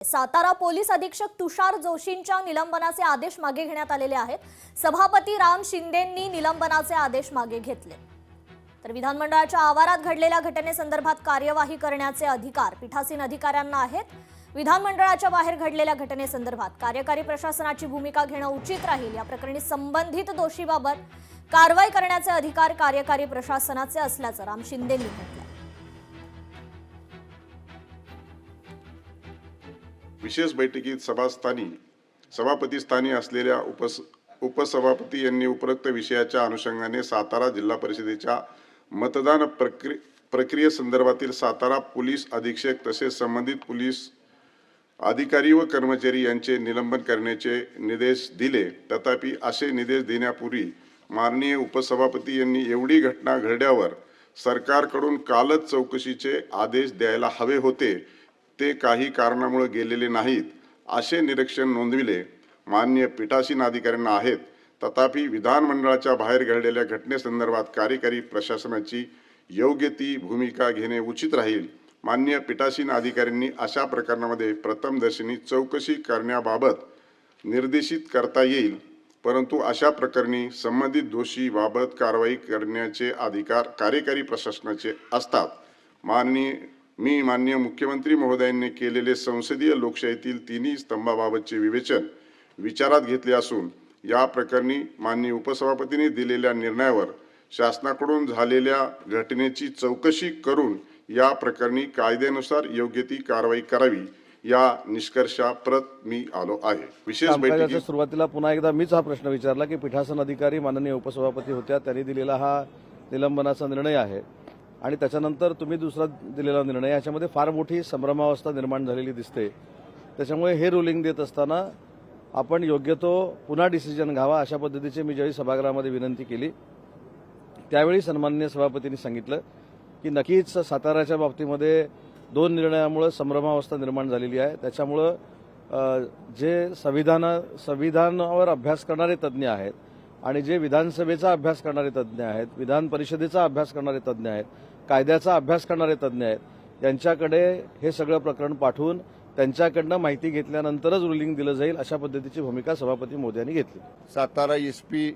Satara police अधीक्षक तुषार जोशींच्या निलंबनाचे आदेश मागे घेण्यात आलेले आहेत। सभापती राम शिंदेंनी निलंबनाचे आदेश मागे घेतले। तर विधानमंडळाच्या आवारात घडलेल्या घटनेसंदर्भात कार्यवाही करण्याचे अधिकार पीठासीन अधिकाऱ्यांना आहेत। विधानमंडळाच्या बाहेर घडलेल्या घटनेसंदर्भात कार्यकारी प्रशासनाची भूमिका घेणं उचित राहील। या प्रकरणी संबंधित दोषीबाबत कारवाई करण्याचे अधिकार कार्यकारी प्रशासनाचे असल्याचं राम शिंदेंनी म्हटलं। विशेष बैठकीत सभापती स्थानी असलेल्या उपसभापती यांनी उपरोक्त विषयाच्या अनुषंगाने सातारा जिल्हा परिषदेच्या मतदान प्रक्रियेसंदर्भातील सातारा पोलीस अधीक्षक तसेच संबंधित पोलीस अधिकारी व कर्मचारी यांचे निलंबन करण्याचे निर्देश दिले। तथापि असे निर्देश देण्यापूर्वी माननीय उपसभापती यांनी एवढी घटना घडल्यावर सरकारकडून कालच चौकशीचे आदेश द्यायला हवे होते, ते काही कारणामुळे गेलेले नाहीत असे निरीक्षण नोंदविले माननीय पीठासीन अधिकाऱ्यांना आहेत। तथापि विधानमंडळाच्या बाहेर घडलेल्या घटनेसंदर्भात कार्यकारी प्रशासनाची योग्य ती भूमिका घेणे उचित राहील। माननीय पीठासीन अधिकाऱ्यांनी अशा प्रकरणामध्ये प्रथमदर्शनी चौकशी करण्याबाबत निर्देशित करता येईल, परंतु अशा प्रकरणी संबंधित दोषी बाबत कारवाई करण्याचे अधिकार कार्यकारी प्रशासनाचे असतात। माननीय मुख्यमंत्री महोदयांनी केलेले संसदीय लोकशाहीतील तिन्ही स्तंभाबाबतचे विवेचन विचारात घेतले असून या प्रकरणी माननीय उपसभापतींनी दिलेल्या निर्णयावर शासनाकडून झालेल्या घटनेची चौकशी करून या प्रकरणी कायद्यानुसार योग्य ती कारवाई करावी या निष्कर्षाप्रत मी आलो आहे। विशेष बैठकीत सुरुवातीला पुन्हा एकदा मीच हा प्रश्न विचारला की पीठासन अधिकारी माननीय उपसभापती होत्या, त्यांनी दिलेला हा निलंबनाचा निर्णय आहे आणि त्याच्यानंतर तुम्ही दुसरा दिलेला निर्णय, याच्यामध्ये फार मोठी संभ्रमावस्था निर्माण झालेली दिसते। त्याच्यामुळे हे रुलिंग देत असताना आपण योग्य तो पुन्हा डिसिजन घ्यावा अशा पद्धतीची मी ज्यावेळी सभागृहामध्ये विनंती केली त्यावेळी सन्माननीय सभापतींनी सांगितलं की नक्कीच साताऱ्याच्या बाबतीमध्ये दोन निर्णयामुळे संभ्रमावस्था निर्माण झालेली आहे। त्याच्यामुळं जे संविधानावर अभ्यास करणारे तज्ज्ञ आहेत आणि जे विधानसभेचा अभ्यास करणारे तज्ज्ञ आहेत, विधान परिषदेचा अभ्यास करणारे तज्ज्ञ आहेत, कायद्याचा अभ्यास करणारे तज्ज्ञ आहेत, यांच्याकडे हे सगळं प्रकरण पाठवून त्यांच्याकडनं माहिती घेतल्यानंतरच रुलिंग दिलं जाईल अशा पद्धतीची भूमिका सभापती मोदयांनी घेतली। सातारा एसपी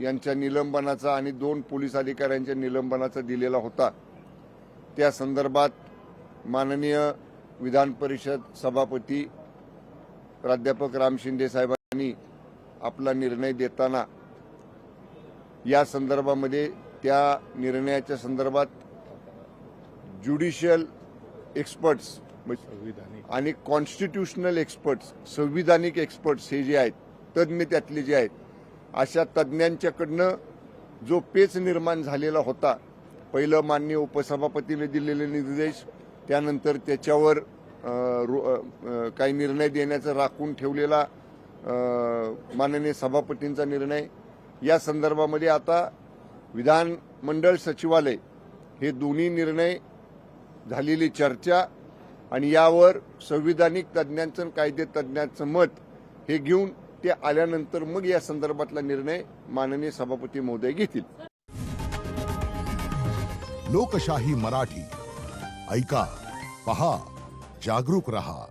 यांच्या निलंबनाचा आणि 2 पोलीस अधिकाऱ्यांच्या निलंबनाचा दिलेला होता, त्या संदर्भात माननीय विधान परिषद सभापती प्राध्यापक राम शिंदे साहेबांनी आपला निर्णय देताना या संदर्भामध्ये त्या निर्णयाच्या संदर्भात ज्युडिशियल एक्सपर्ट्स आणि कॉन्स्टिट्यूशनल एक्सपर्ट्स, संविधानिक एक्सपर्ट्स हे जे आहेत, तज्ज्ञ त्यातले जे आहेत, अशा तज्ज्ञांच्याकडनं जो पेच निर्माण झालेला होता, पहिलं माननीय उपसभापतीने दिलेले निर्देश, त्यानंतर त्याच्यावर काही निर्णय देण्याचं राखून ठेवलेला माननीय सभापतींचा निर्णय, या संदर्भामध्ये आता विधानमंडळ सचिवालय हे दोन्ही निर्णय, झालेली चर्चा आणि यावर संविधानिक तज्ज्ञांचं कायदे तज्ज्ञांचं मत हे घेऊन ते आल्यानंतर मग या संदर्भातला निर्णय माननीय सभापती महोदय घेतील। लोकशाही मराठी ऐका, पहा, जागरूक रहा।